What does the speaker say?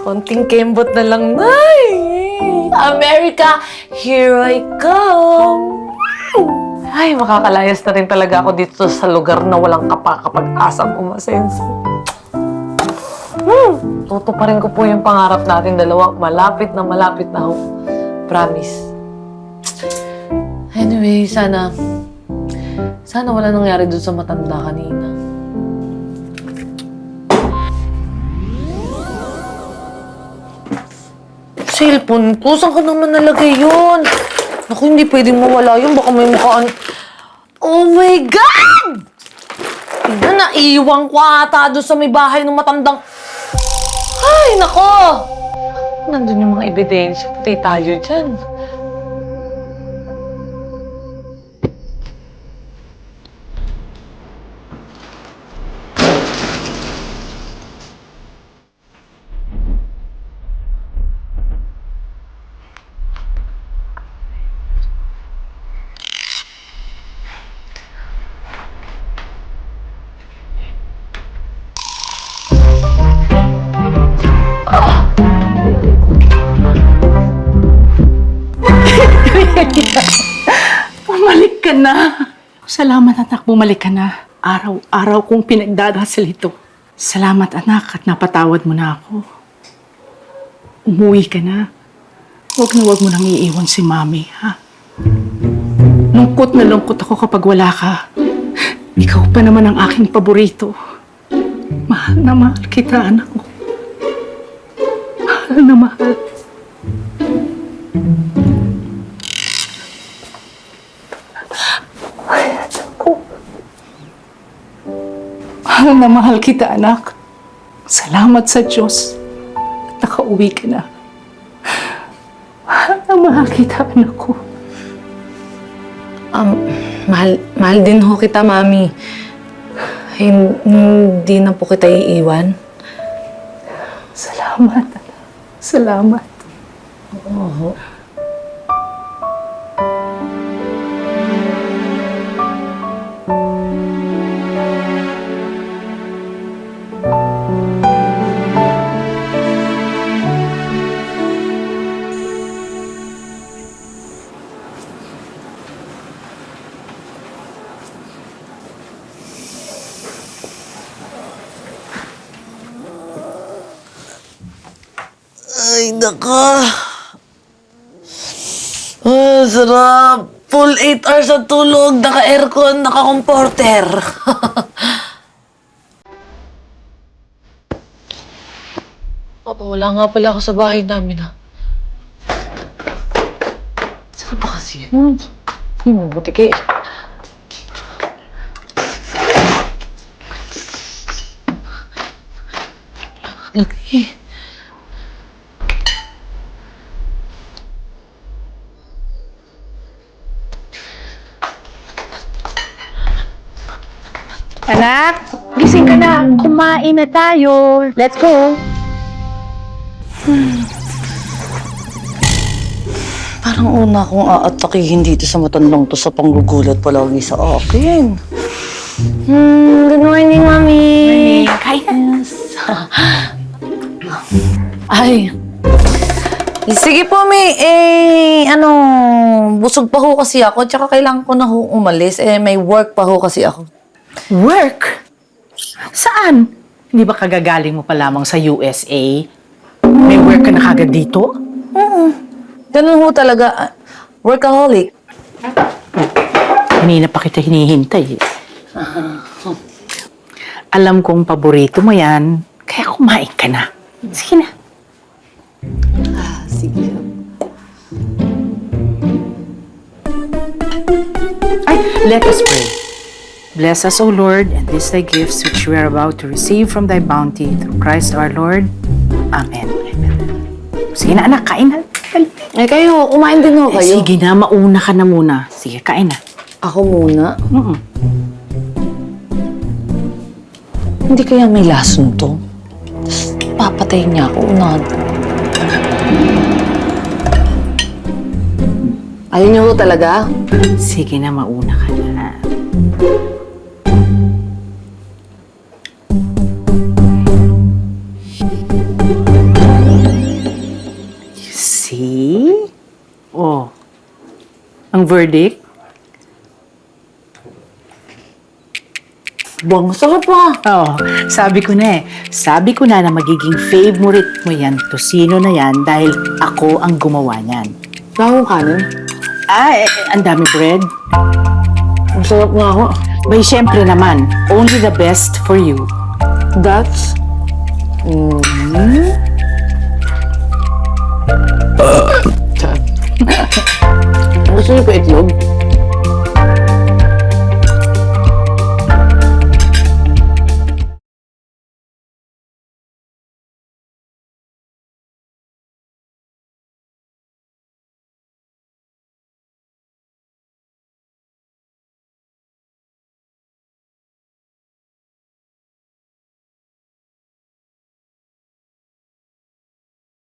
Konting kembot na lang, Nay. America, here I come. Ay, makakalayas na rin talaga ako dito sa lugar na walang kapag-asang umasenso. Tutuparin ko po yung pangarap natin dalawa. Malapit na ako. Promise. Anyway, sana wala nangyari dun sa matanda kanina. Cellphone ko? Saan ka naman nalagay yun? Naku, hindi pwedeng mawala yun. Baka may mukhaan. Oh my God! Tingnan, naiiwan ko ata doon sa may bahay ng matandang... Ay, nako! Nandun yung mga ebidensya. Patay tayo dyan. Bumalik ka na. Salamat anak, bumalik ka na. Araw-araw kong pinagdadasal ito. Salamat anak at napatawad mo na ako. Umuwi ka na. Huwag mo nang iiwan si Mami, ha? Lungkot na lungkot ako kapag wala ka. Ikaw pa naman ang aking paborito. Mahal na mahal kita, anak ko. Mahal na mahal. Mahal na mahal kita, anak. Salamat sa Diyos. At nakauwi ka na. Mahal na mahal kita, anak ko. Mahal din ho kita, Mami. Hindi na po kita iiwan. Salamat, anak. Salamat. Oo. Ay, naka. Sarap. Full 8 hours na tulog. Naka-aircon, naka-comforter. Papa, wala nga pala ako sa bahay namin, ha? Saan ba kasi yun? Buti Lagi. Anak, gising ka na. Kumain na tayo. Let's go. Parang una akong aatakihin dito sa matandang to sa panggugulat palagi sa akin. Good morning, Mami. Kain. Ay. Sige po, May. Busog pa ho kasi ako. Tsaka kailangan ko na ho umalis. May work pa ho kasi ako. Work? Saan? Hindi ba kagagaling mo pa lamang sa USA? May work ka na kagad dito? Ganun ho talaga. Workaholic. Kanina pa kita hinihintay. Alam kong paborito mo yan, kaya kumain ka na. Sige na. Sige. Ay, let us pray. Bless us, O Lord, and these thy gifts which we are about to receive from thy bounty through Christ our Lord. Amen. Sige na anak, kain na. Kayo, kumain din ho kayo. Sige na, mauna ka na muna. Sige, kain na. Ako muna? Mm-mm. Hindi kaya may lason to? Tapos papatayin niya ako unahan. Ayaw niyo ho talaga? Sige na, mauna ka na. verdict? Bang, sarap pa. Oo, sabi ko na eh. Sabi ko na magiging favorite mo yan, tosino na yan, dahil ako ang gumawa niyan. Nakong kanin. Ang dami bread. Ang sarap nga ako. Bay, syempre naman, only the best for you. That's... Gusto niyo pa itlog?